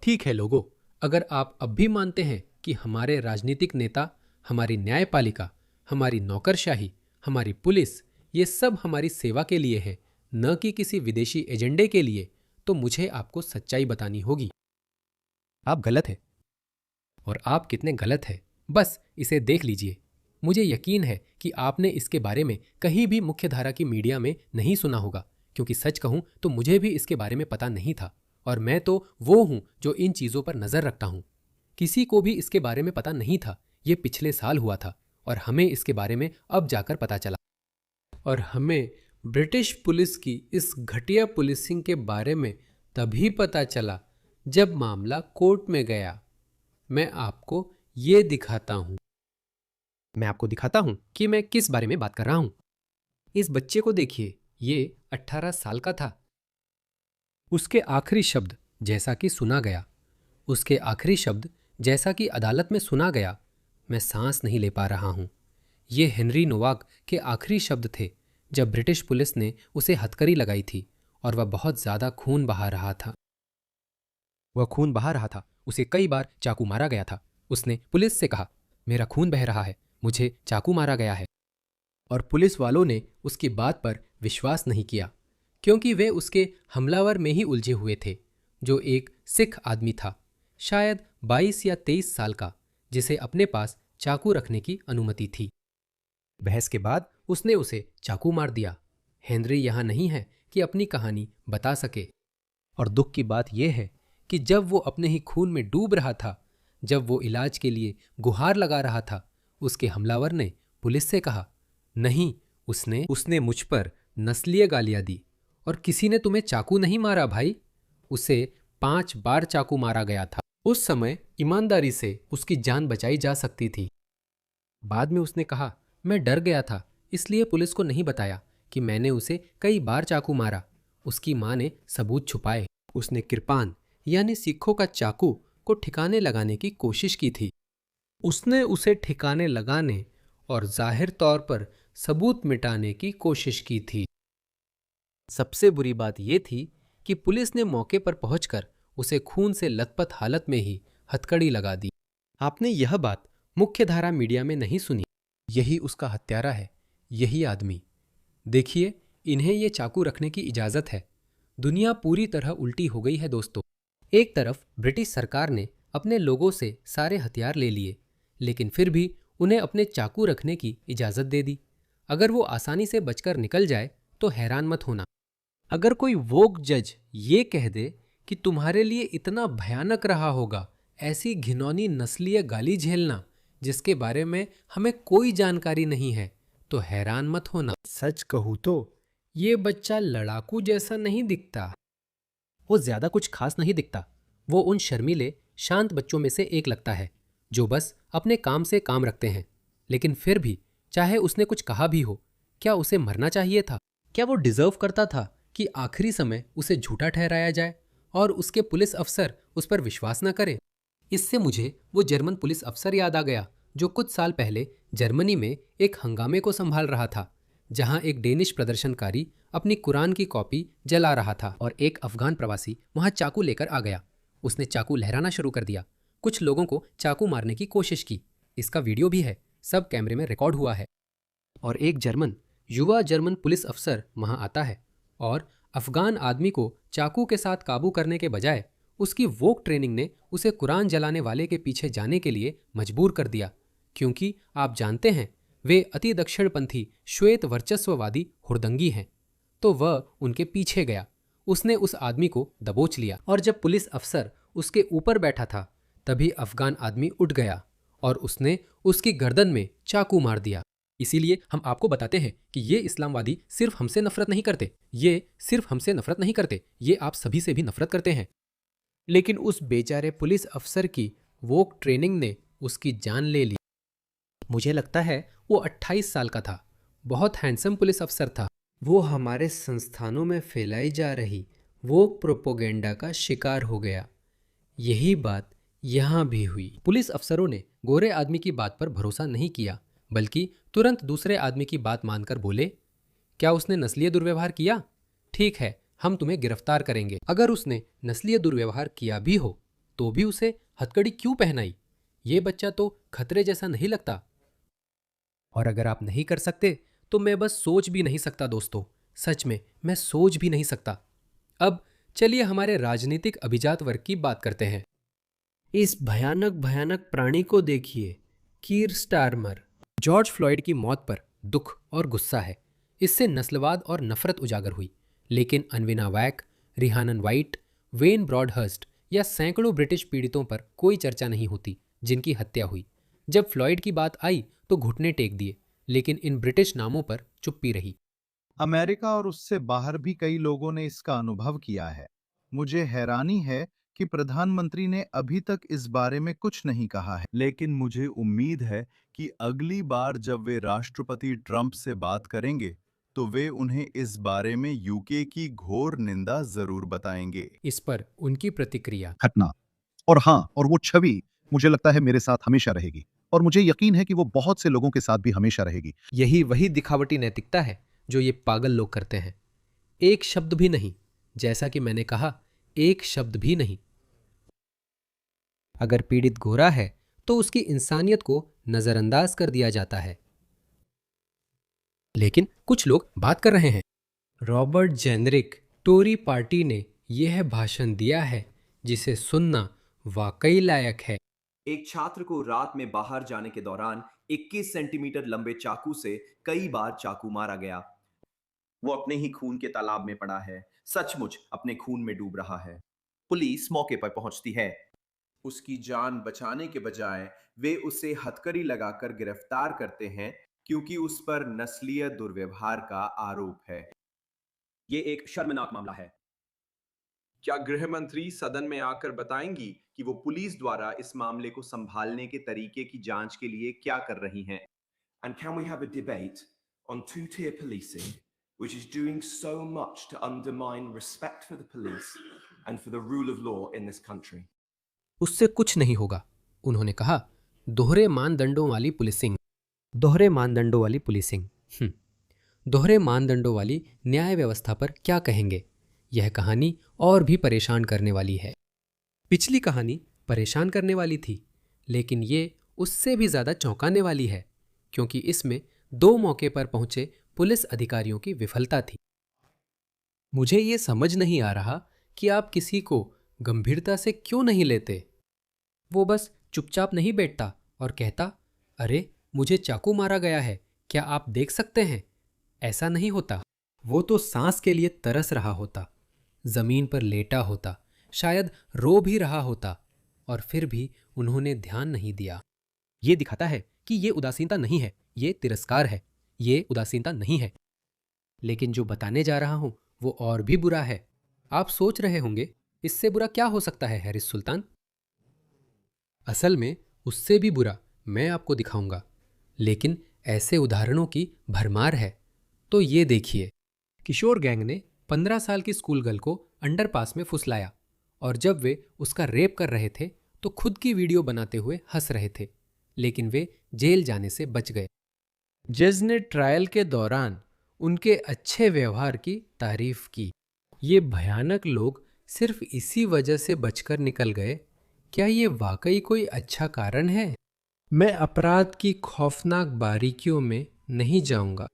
ठीक है लोगों, अगर आप अब भी मानते हैं कि हमारे राजनीतिक नेता, हमारी न्यायपालिका, हमारी नौकरशाही, हमारी पुलिस, ये सब हमारी सेवा के लिए है, न कि किसी विदेशी एजेंडे के लिए, तो मुझे आपको सच्चाई बतानी होगी। आप गलत हैं। और आप कितने गलत हैं, बस इसे देख लीजिए। मुझे यकीन है कि आपने इसके बारे में कहीं भी मुख्यधारा की मीडिया में नहीं सुना होगा, क्योंकि सच कहूं तो मुझे भी इसके बारे में पता नहीं था, और मैं तो वो हूं जो इन चीज़ों पर नज़र रखता हूं। किसी को भी इसके बारे में पता नहीं था। ये पिछले साल हुआ था और हमें इसके बारे में अब जाकर पता चला। और हमें ब्रिटिश पुलिस की इस घटिया पुलिसिंग के बारे में तभी पता चला जब मामला कोर्ट में गया। मैं आपको ये दिखाता हूं। मैं आपको दिखाता हूं कि मैं किस बारे में बात कर रहा हूं। इस बच्चे को देखिए, ये 18 साल का था। उसके आखिरी शब्द जैसा कि सुना गया, उसके आखिरी शब्द जैसा कि अदालत में सुना गया, मैं सांस नहीं ले पा रहा हूं। ये हेनरी नोवाक के आखिरी शब्द थे जब ब्रिटिश पुलिस ने उसे हथकड़ी लगाई थी और वह बहुत ज्यादा खून बहा रहा था। वह खून बहा रहा था, उसे कई बार चाकू मारा गया था। उसने पुलिस से कहा, मेरा खून बह रहा है, मुझे चाकू मारा गया है। और पुलिस वालों ने उसकी बात पर विश्वास नहीं किया, क्योंकि वे उसके हमलावर में ही उलझे हुए थे, जो एक सिख आदमी था, शायद 22 या 23 साल का, जिसे अपने पास चाकू रखने की अनुमति थी। बहस के बाद उसने उसे चाकू मार दिया। हेनरी यहां नहीं है कि अपनी कहानी बता सके। और दुख की बात यह है कि जब वो अपने ही खून में डूब रहा था, जब वो इलाज के लिए गुहार लगा रहा था, उसके हमलावर ने पुलिस से कहा, नहीं, उसने मुझ पर नस्लीय गालियां दी। और किसी ने तुम्हें चाकू नहीं मारा भाई, उसे 5 बार चाकू मारा गया था। उस समय ईमानदारी से उसकी जान बचाई जा सकती थी। बाद में उसने कहा, मैं डर गया था, इसलिए पुलिस को नहीं बताया कि मैंने उसे कई बार चाकू मारा। उसकी मां ने सबूत छुपाए। उसने किरपान यानी सिखों का चाकू को ठिकाने लगाने की कोशिश की थी। उसने उसे ठिकाने लगाने और जाहिर तौर पर सबूत मिटाने की कोशिश की थी। सबसे बुरी बात यह थी कि पुलिस ने मौके पर पहुंचकर उसे खून से लथपथ हालत में ही हथकड़ी लगा दी। आपने यह बात मुख्यधारा मीडिया में नहीं सुनी। यही उसका हत्यारा है, यही आदमी। देखिए, इन्हें ये चाकू रखने की इजाजत है। दुनिया पूरी तरह उल्टी हो गई है दोस्तों। एक तरफ ब्रिटिश सरकार ने अपने लोगों से सारे हथियार ले लिए, लेकिन फिर भी उन्हें अपने चाकू रखने की इजाजत दे दी। अगर वो आसानी से बचकर निकल जाए तो हैरान मत होना। अगर कोई वोक जज ये कह दे कि तुम्हारे लिए इतना भयानक रहा होगा ऐसी घिनौनी नस्लीय गाली झेलना जिसके बारे में हमें कोई जानकारी नहीं है, तो हैरान मत होना। सच कहूं तो ये बच्चा लड़ाकू जैसा नहीं दिखता। वो ज्यादा कुछ खास नहीं दिखता। वो उन शर्मीले शांत बच्चों में से एक लगता है जो बस अपने काम से काम रखते हैं। लेकिन फिर भी चाहे उसने कुछ कहा भी हो, क्या उसे मरना चाहिए था? क्या वो डिजर्व करता था कि आखिरी समय उसे झूठा ठहराया जाए और उसके पुलिस अफसर उस पर विश्वास न करें? इससे मुझे वो जर्मन पुलिस अफसर याद आ गया जो कुछ साल पहले जर्मनी में एक हंगामे को संभाल रहा था, जहां एक डेनिश प्रदर्शनकारी अपनी कुरान की कॉपी जला रहा था और एक अफगान प्रवासी वहां चाकू लेकर आ गया। उसने चाकू लहराना शुरू कर दिया, कुछ लोगों को चाकू मारने की कोशिश की। इसका वीडियो भी है, सब कैमरे में रिकॉर्ड हुआ है। और एक युवा जर्मन पुलिस अफसर वहां आता है और अफगान आदमी को चाकू के साथ काबू करने के बजाय उसकी वोक ट्रेनिंग ने उसे कुरान जलाने वाले के पीछे जाने के लिए मजबूर कर दिया, क्योंकि आप जानते हैं वे अति दक्षिणपंथी श्वेत वर्चस्ववादी हुड़दंगी हैं। तो वह उनके पीछे गया। उसने उस आदमी को दबोच लिया और जब पुलिस अफसर उसके ऊपर बैठा था तभी अफगान आदमी उठ गया और उसने उसकी गर्दन में चाकू मार दिया। इसीलिए हम आपको बताते हैं कि ये इस्लामवादी सिर्फ हमसे नफरत नहीं करते, ये आप सभी से भी नफरत करते हैं। लेकिन उस बेचारे पुलिस अफसर की वोक ट्रेनिंग ने उसकी जान ले ली। मुझे लगता है वो 28 साल का था, बहुत हैंडसम पुलिस अफसर था। वो हमारे संस्थानों में फैलाई जा रही वोक प्रोपोगेंडा का शिकार हो गया। यही बात यहाँ भी हुई। पुलिस अफसरों ने गोरे आदमी की बात पर भरोसा नहीं किया, बल्कि तुरंत दूसरे आदमी की बात मानकर बोले, क्या उसने नस्लीय दुर्व्यवहार किया? ठीक है, हम तुम्हें गिरफ्तार करेंगे। अगर उसने नस्लीय दुर्व्यवहार किया भी हो तो भी उसे हथकड़ी क्यों पहनाई? ये बच्चा तो खतरे जैसा नहीं लगता। और अगर आप नहीं कर सकते तो मैं बस सोच भी नहीं सकता दोस्तों, सच में मैं सोच भी नहीं सकता। अब चलिए हमारे राजनीतिक अभिजात वर्ग की बात करते हैं। इस भयानक भयानक प्राणी को देखिए, कीर स्टारमर। जॉर्ज फ्लॉयड की मौत पर दुख और गुस्सा है। इससे नस्लवाद और नफरत उजागर हुई। लेकिन अनविना वैक, रिहानन वाइट, वेन ब्रॉडहर्स्ट या सैकड़ों ब्रिटिश पीड़ितों पर कोई चर्चा नहीं होती जिनकी हत्या हुई। जब फ्लॉयड की बात आई तो घुटने टेक दिए, लेकिन इन ब्रिटिश नामों पर चुप्पी रही। अमेरिका और उससे बाहर भी कई लोगों ने इसका अनुभव किया है। मुझे हैरानी है कि प्रधानमंत्री ने अभी तक इस बारे में कुछ नहीं कहा है, लेकिन मुझे उम्मीद है कि अगली बार जब वे राष्ट्रपति ट्रंप से बात करेंगे, तो वे उन्हें इस बारे में यूके की घोर निंदा जरूर बताएंगे। इस पर उनकी प्रतिक्रिया। घटना और हाँ, और वो छवि मुझे लगता है मेरे साथ हमेशा रहेगी, और मुझे यकीन है कि वो बहुत से लोगों के साथ भी हमेशा रहेगी। यही वही दिखावटी नैतिकता है जो ये पागल लोग करते हैं। एक शब्द भी नहीं, जैसा कि मैंने कहा, एक शब्द भी नहीं। अगर पीड़ित गोरा है तो उसकी इंसानियत को नजरअंदाज कर दिया जाता है। लेकिन कुछ लोग बात कर रहे हैं। रॉबर्ट जेनरिक, टोरी पार्टी ने यह भाषण दिया है जिसे सुनना वाकई लायक है। एक छात्र को रात में बाहर जाने के दौरान 21 सेंटीमीटर लंबे चाकू से कई बार चाकू मारा गया। वो अपने ही खून के तालाब में पड़ा है, सचमुच अपने खून में डूब रहा है। पुलिस मौके पर पहुंचती है। उसकी जान बचाने के बजाय वे उसे हथकड़ी लगाकर गिरफ्तार करते हैं क्योंकि उस पर नस्लीय दुर्व्यवहार का आरोप है। ये एक शर्मनाक मामला है। क्या गृह मंत्री सदन में आकर बताएंगी कि वो पुलिस द्वारा इस मामले को संभालने के तरीके की जांच के लिए क्या कर रही हैं? And can we have a debate on two-tier policing, which is doing so much to undermine respect for the police and for the rule of law in this country? उससे कुछ नहीं होगा, उन्होंने कहा। दोहरे मानदंडों वाली पुलिसिंग। दोहरे मानदंडों वाली पुलिसिंग। दोहरे मानदंडों वाली न्याय व्यवस्था पर क्या कहेंगे? यह कहानी और भी परेशान करने वाली है। पिछली कहानी परेशान करने वाली थी, लेकिन ये उससे भी ज्यादा चौंकाने वाली है, क्योंकि इसमें 2 मौके पर पहुंचे पुलिस अधिकारियों की विफलता थी। मुझे ये समझ नहीं आ रहा कि आप किसी को गंभीरता से क्यों नहीं लेते। वो बस चुपचाप नहीं बैठता और कहता, अरे मुझे चाकू मारा गया है, क्या आप देख सकते हैं? ऐसा नहीं होता। वो तो सांस के लिए तरस रहा होता, जमीन पर लेटा होता, शायद रो भी रहा होता, और फिर भी उन्होंने ध्यान नहीं दिया। ये दिखाता है कि ये उदासीनता नहीं है, ये तिरस्कार है। ये उदासीनता नहीं है। लेकिन जो बताने जा रहा हूं वो और भी बुरा है। आप सोच रहे होंगे, इससे बुरा क्या हो सकता है हैरिस सुल्तान? असल में उससे भी बुरा मैं आपको दिखाऊंगा, लेकिन ऐसे उदाहरणों की भरमार है। तो ये देखिए, किशोर गैंग ने 15 साल की स्कूल गर्ल को अंडरपास में फुसलाया, और जब वे उसका रेप कर रहे थे तो खुद की वीडियो बनाते हुए हंस रहे थे, लेकिन वे जेल जाने से बच गए। जज ने ट्रायल के दौरान उनके अच्छे व्यवहार की तारीफ की। ये भयानक लोग सिर्फ इसी वजह से बचकर निकल गए। क्या ये वाकई कोई अच्छा कारण है? मैं अपराध की खौफनाक बारीकियों में नहीं जाऊंगा।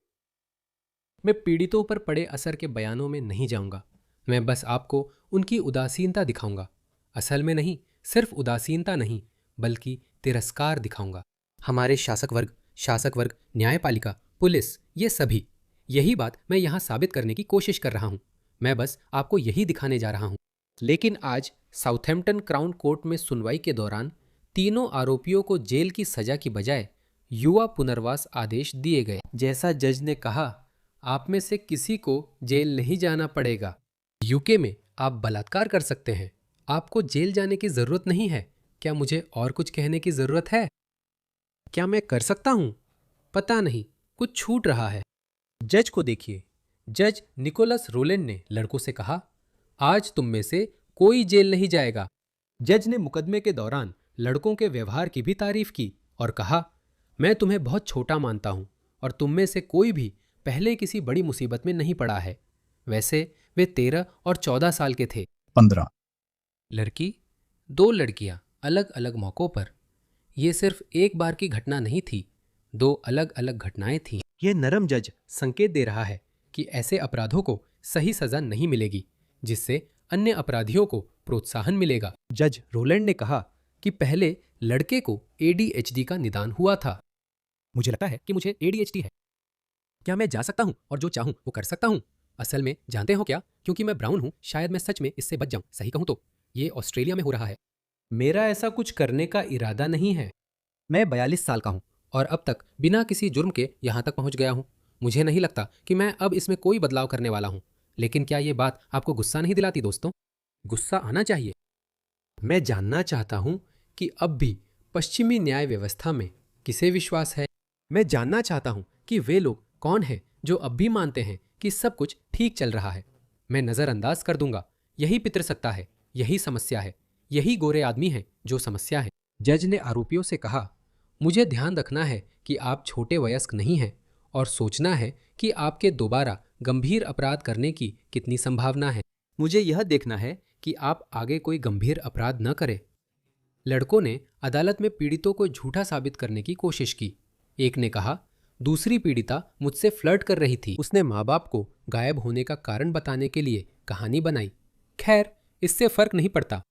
मैं पीड़ितों पर पड़े असर के बयानों में नहीं जाऊंगा। मैं बस आपको उनकी उदासीनता दिखाऊंगा। असल में नहीं, सिर्फ उदासीनता नहीं, बल्कि तिरस्कार दिखाऊंगा। हमारे शासक वर्ग, न्यायपालिका, पुलिस, ये सभी, यही बात मैं यहाँ साबित करने की कोशिश कर रहा हूँ। मैं बस आपको यही दिखाने जा रहा हूँ। लेकिन आज साउथैम्पटन क्राउन कोर्ट में सुनवाई के दौरान तीनों आरोपियों को जेल की सजा की बजाय युवा पुनर्वास आदेश दिए गए। जैसा जज ने कहा, आप में से किसी को जेल नहीं जाना पड़ेगा। यूके में आप बलात्कार कर सकते हैं, आपको जेल जाने की जरूरत नहीं है। क्या मुझे और कुछ कहने की जरूरत है? क्या मैं कर सकता हूं? पता नहीं, कुछ छूट रहा है। जज को देखिए। जज निकोलस रोलेंड ने लड़कों से कहा, आज तुम में से कोई जेल नहीं जाएगा। जज ने मुकदमे के दौरान लड़कों के व्यवहार की भी तारीफ की और कहा, मैं तुम्हें बहुत छोटा मानता हूं और तुम में से कोई भी पहले किसी बड़ी मुसीबत में नहीं पड़ा है। वैसे वे 13 और 14 साल के थे। 15। लड़की, दो लड़कियां अलग अलग मौकों पर। ये सिर्फ एक बार की घटना नहीं थी, दो अलग अलग घटनाएं थीं। ये नरम जज संकेत दे रहा है कि ऐसे अपराधों को सही सजा नहीं मिलेगी, जिससे अन्य अपराधियों को प्रोत्साहन मिलेगा। जज रोलैंड ने कहा कि पहले लड़के को ADHD का निदान हुआ था। मुझे लगता है कि मुझे ADHD है। क्या मैं जा सकता हूं और जो चाहूं वो कर सकता हूं? असल में जानते हो क्या, क्योंकि मैं ब्राउन हूं, शायद मैं सच में इससे बच जाऊं। सही कहूं तो ये ऑस्ट्रेलिया में हो रहा है। मेरा ऐसा कुछ करने का इरादा नहीं है। मैं 42 साल का हूं और अब तक बिना किसी जुर्म के यहां तक पहुंच गया हूं। मुझे नहीं लगता कि मैं अब इसमें कोई बदलाव करने वाला हूं। लेकिन क्या ये बात आपको गुस्सा नहीं दिलाती दोस्तों? गुस्सा आना चाहिए। मैं जानना चाहता हूं कि अब भी पश्चिमी न्याय व्यवस्था में किसे विश्वास है। मैं जानना चाहता हूं कि वे लोग कौन हैं जो अब भी मानते हैं कि सब कुछ ठीक चल रहा है। मैं नजरअंदाज कर दूंगा। यही पितृसत्ता है, यही समस्या है, यही गोरे आदमी है जो समस्या है। जज ने आरोपियों से कहा, मुझे ध्यान रखना है कि आप छोटे वयस्क नहीं हैं और सोचना है कि आपके दोबारा गंभीर अपराध करने की कितनी संभावना है। मुझे यह देखना है कि आप आगे कोई गंभीर अपराध न करें। लड़कों ने अदालत में पीड़ितों को झूठा साबित करने की कोशिश की। एक ने कहा, दूसरी पीड़िता मुझसे फ्लर्ट कर रही थी। उसने माँ बाप को गायब होने का कारण बताने के लिए कहानी बनाई। खैर, इससे फर्क नहीं पड़ता।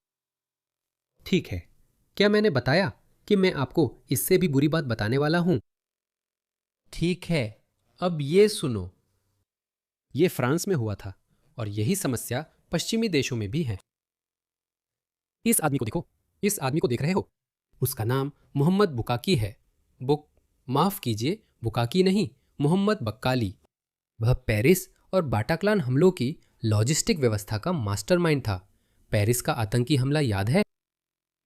ठीक है, क्या मैंने बताया कि मैं आपको इससे भी बुरी बात बताने वाला हूं? ठीक है, अब ये सुनो। ये फ्रांस में हुआ था और यही समस्या पश्चिमी देशों में भी है। इस आदमी को देखो, इस आदमी को देख रहे हो? उसका नाम मोहम्मद बुकाकी है। माफ कीजिए, बुकाकी नहीं, मोहम्मद बक्काली। वह पेरिस और बाटाक्लान हमलों की लॉजिस्टिक व्यवस्था का मास्टरमाइंड था। पेरिस का आतंकी हमला याद है,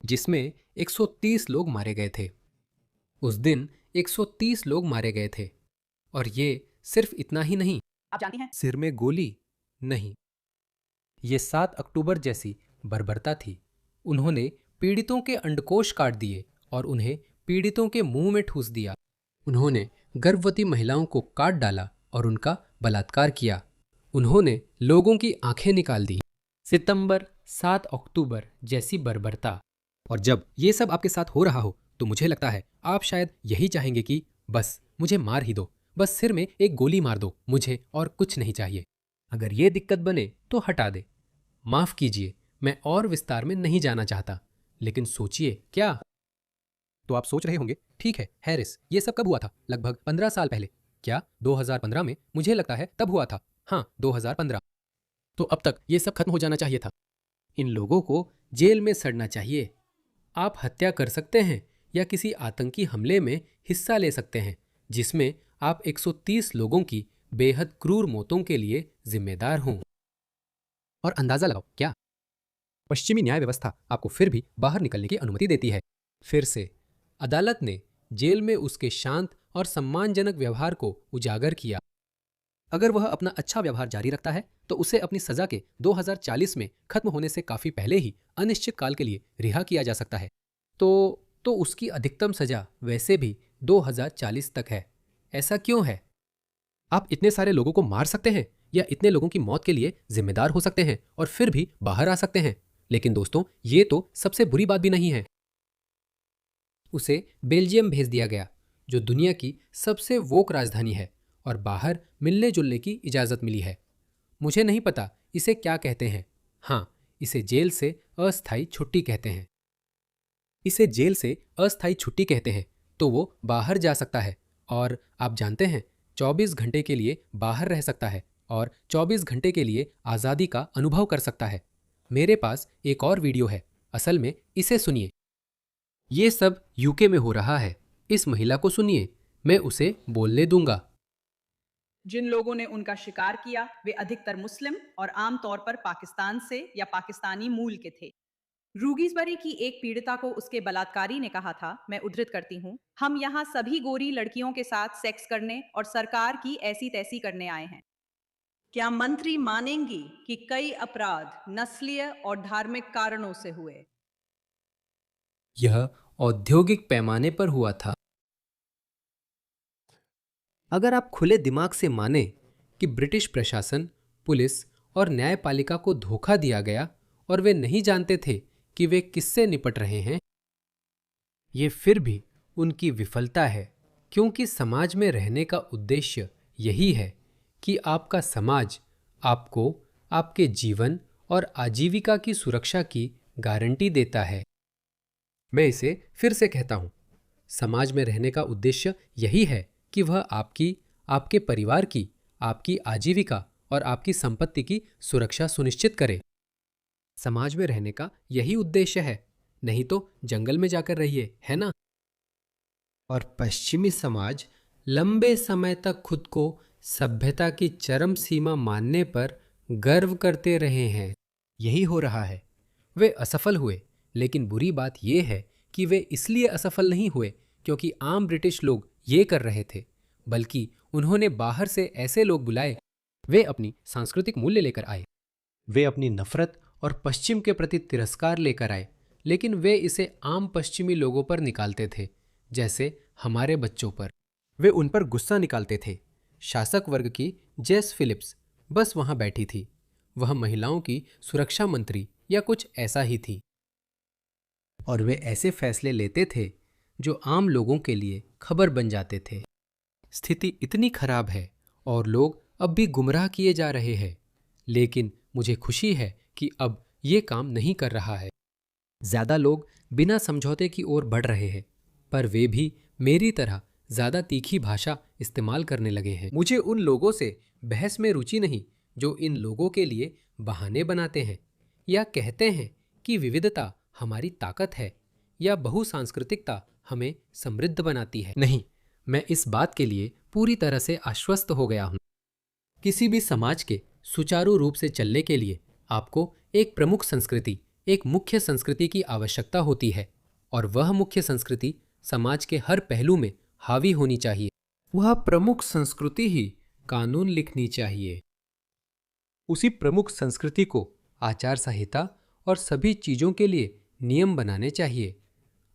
जिसमें 130 लोग मारे गए थे। उस दिन 130 लोग मारे गए थे। और ये सिर्फ इतना ही नहीं, आप जानती हैं, सिर में गोली नहीं, ये 7 अक्टूबर जैसी बर्बरता थी। उन्होंने पीड़ितों के अंडकोश काट दिए और उन्हें पीड़ितों के मुंह में ठूस दिया। उन्होंने गर्भवती महिलाओं को काट डाला और उनका बलात्कार किया। उन्होंने लोगों की आंखें निकाल दी। सितंबर 7 अक्टूबर जैसी बर्बरता। और जब ये सब आपके साथ हो रहा हो तो मुझे लगता है आप शायद यही चाहेंगे कि बस मुझे मार ही दो, बस सिर में एक गोली मार दो, मुझे और कुछ नहीं चाहिए। अगर ये दिक्कत बने तो हटा दे। माफ कीजिए, मैं और विस्तार में नहीं जाना चाहता, लेकिन सोचिए क्या। तो आप सोच रहे होंगे, ठीक है हैरिस, ये सब कब हुआ था? लगभग 15 साल पहले। क्या 2015 में? मुझे लगता है तब हुआ था। हाँ, 2015। तो अब तक ये सब खत्म हो जाना चाहिए था। इन लोगों को जेल में सड़ना चाहिए। आप हत्या कर सकते हैं या किसी आतंकी हमले में हिस्सा ले सकते हैं जिसमें आप 130 लोगों की बेहद क्रूर मौतों के लिए जिम्मेदार हों। और अंदाजा लगाओ, क्या पश्चिमी न्याय व्यवस्था आपको फिर भी बाहर निकलने की अनुमति देती है? फिर से अदालत ने जेल में उसके शांत और सम्मानजनक व्यवहार को उजागर किया। अगर वह अपना अच्छा व्यवहार जारी रखता है तो उसे अपनी सजा के 2040 में खत्म होने से काफी पहले ही अनिश्चित काल के लिए रिहा किया जा सकता है। तो उसकी अधिकतम सजा वैसे भी 2040 तक है। ऐसा क्यों है? आप इतने सारे लोगों को मार सकते हैं या इतने लोगों की मौत के लिए जिम्मेदार हो सकते हैं और फिर भी बाहर आ सकते हैं। लेकिन दोस्तों, ये तो सबसे बुरी बात भी नहीं है। उसे बेल्जियम भेज दिया गया, जो दुनिया की सबसे वोक राजधानी है, और बाहर मिलने जुलने की इजाज़त मिली है। मुझे नहीं पता इसे क्या कहते हैं। हाँ, इसे जेल से अस्थायी छुट्टी कहते हैं। इसे जेल से अस्थायी छुट्टी कहते हैं तो वो बाहर जा सकता है और आप जानते हैं 24 घंटे के लिए बाहर रह सकता है और 24 घंटे के लिए आज़ादी का अनुभव कर सकता है। मेरे पास एक और वीडियो है, असल में इसे सुनिए। ये सब यूके में हो रहा है। इस महिला को सुनिए, मैं उसे बोलने दूंगा। जिन लोगों ने उनका शिकार किया वे अधिकतर मुस्लिम और आमतौर पर पाकिस्तान से या पाकिस्तानी मूल के थे। रूगीसबरी की एक पीड़िता को उसके बलात्कारी ने कहा था, मैं उद्धृत करती हूँ, हम यहाँ सभी गोरी लड़कियों के साथ सेक्स करने और सरकार की ऐसी तैसी करने आए हैं। क्या मंत्री मानेंगी कि कई अपराध नस्लीय और धार्मिक कारणों से हुए? यह औद्योगिक पैमाने पर हुआ था। अगर आप खुले दिमाग से माने कि ब्रिटिश प्रशासन, पुलिस और न्यायपालिका को धोखा दिया गया और वे नहीं जानते थे कि वे किससे निपट रहे हैं, ये फिर भी उनकी विफलता है, क्योंकि समाज में रहने का उद्देश्य यही है कि आपका समाज आपको आपके जीवन और आजीविका की सुरक्षा की गारंटी देता है। मैं इसे फिर से कहता हूं, समाज में रहने का उद्देश्य यही है कि वह आपकी, आपके परिवार की, आपकी आजीविका और आपकी संपत्ति की सुरक्षा सुनिश्चित करे। समाज में रहने का यही उद्देश्य है, नहीं तो जंगल में जाकर रहिए, है ना? और पश्चिमी समाज लंबे समय तक खुद को सभ्यता की चरम सीमा मानने पर गर्व करते रहे हैं। यही हो रहा है। वे असफल हुए, लेकिन बुरी बात यह है कि वे इसलिए असफल नहीं हुए क्योंकि आम ब्रिटिश लोग ये कर रहे थे, बल्कि उन्होंने बाहर से ऐसे लोग बुलाए। वे अपनी सांस्कृतिक मूल्य लेकर आए, वे अपनी नफरत और पश्चिम के प्रति तिरस्कार लेकर आए, लेकिन वे इसे आम पश्चिमी लोगों पर निकालते थे, जैसे हमारे बच्चों पर। वे उन पर गुस्सा निकालते थे। शासक वर्ग की जेस फिलिप्स बस वहां बैठी थी। वह महिलाओं की सुरक्षा मंत्री या कुछ ऐसा ही थी, और वे ऐसे फैसले लेते थे जो आम लोगों के लिए खबर बन जाते थे। स्थिति इतनी खराब है और लोग अब भी गुमराह किए जा रहे हैं, लेकिन मुझे खुशी है कि अब ये काम नहीं कर रहा है। ज्यादा लोग बिना समझौते की ओर बढ़ रहे हैं, पर वे भी मेरी तरह ज्यादा तीखी भाषा इस्तेमाल करने लगे हैं। मुझे उन लोगों से बहस में रुचि नहीं जो इन लोगों के लिए बहाने बनाते हैं या कहते हैं कि विविधता हमारी ताकत है या बहुसांस्कृतिकता हमें समृद्ध बनाती है। नहीं, मैं इस बात के लिए पूरी तरह से आश्वस्त हो गया हूं। किसी भी समाज के सुचारू रूप से चलने के लिए आपको एक प्रमुख संस्कृति, एक मुख्य संस्कृति की आवश्यकता होती है, और वह मुख्य संस्कृति समाज के हर पहलू में हावी होनी चाहिए। वह प्रमुख संस्कृति ही कानून लिखनी चाहिए। उसी प्रमुख संस्कृति को आचार संहिता और सभी चीजों के लिए नियम बनाने चाहिए।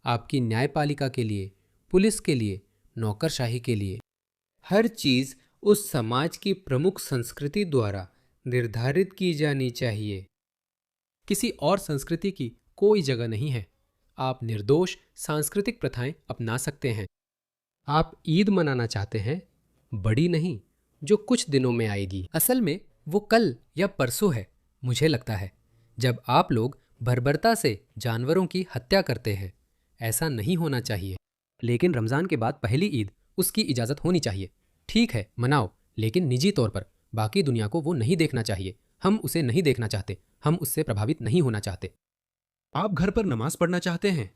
आपकी न्यायपालिका के लिए, पुलिस के लिए, नौकरशाही के लिए, हर चीज उस समाज की प्रमुख संस्कृति द्वारा निर्धारित की जानी चाहिए। किसी और संस्कृति की कोई जगह नहीं है। आप निर्दोष सांस्कृतिक प्रथाएं अपना सकते हैं। आप ईद मनाना चाहते हैं, बड़ी नहीं, जो कुछ दिनों में आएगी। असल में वो कल या परसों है, मुझे लगता है, जब आप लोग बर्बरता से जानवरों की हत्या करते हैं। ऐसा नहीं होना चाहिए। लेकिन रमजान के बाद पहली ईद, उसकी इजाजत होनी चाहिए। ठीक है, मनाओ, लेकिन निजी तौर पर। बाकी दुनिया को वो नहीं देखना चाहिए। हम उसे नहीं देखना चाहते। हम उससे प्रभावित नहीं होना चाहते। आप घर पर नमाज पढ़ना चाहते हैं,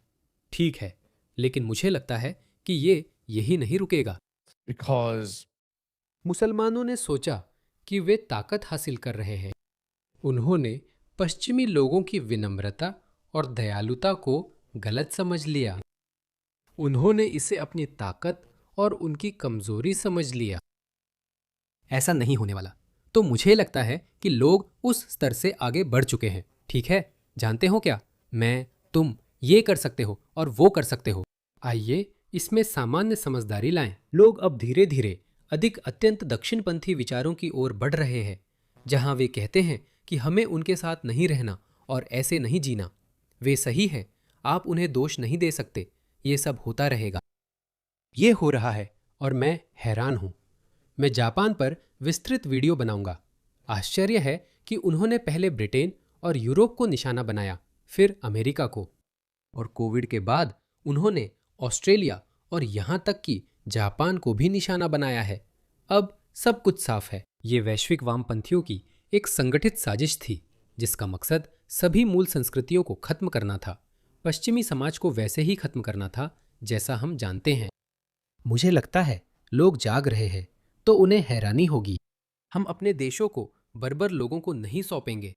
ठीक है, लेकिन मुझे लगता है कि ये यही नहीं रुकेगा। मुसलमानों ने सोचा कि वे ताकत हासिल कर रहे हैं। उन्होंने पश्चिमी लोगों की विनम्रता और दयालुता को गलत समझ लिया। उन्होंने इसे अपनी ताकत और उनकी कमजोरी समझ लिया। ऐसा नहीं होने वाला। तो मुझे लगता है कि लोग उस स्तर से आगे बढ़ चुके हैं। ठीक है, जानते हो क्या, मैं, तुम ये कर सकते हो और वो कर सकते हो। आइए इसमें सामान्य समझदारी लाएं। लोग अब धीरे धीरे अधिक अत्यंत दक्षिणपंथी विचारों की ओर बढ़ रहे हैं, जहां वे कहते हैं कि हमें उनके साथ नहीं रहना और ऐसे नहीं जीना। वे सही है, आप उन्हें दोष नहीं दे सकते। ये सब होता रहेगा। ये हो रहा है और मैं हैरान हूं। मैं जापान पर विस्तृत वीडियो बनाऊंगा। आश्चर्य है कि उन्होंने पहले ब्रिटेन और यूरोप को निशाना बनाया, फिर अमेरिका को, और कोविड के बाद उन्होंने ऑस्ट्रेलिया और यहां तक कि जापान को भी निशाना बनाया है। अब सब कुछ साफ है। ये वैश्विक वामपंथियों की एक संगठित साजिश थी, जिसका मकसद सभी मूल संस्कृतियों को खत्म करना था। पश्चिमी समाज को वैसे ही खत्म करना था जैसा हम जानते हैं। मुझे लगता है लोग जाग रहे हैं, तो उन्हें हैरानी होगी। हम अपने देशों को बर्बर लोगों को नहीं सौंपेंगे।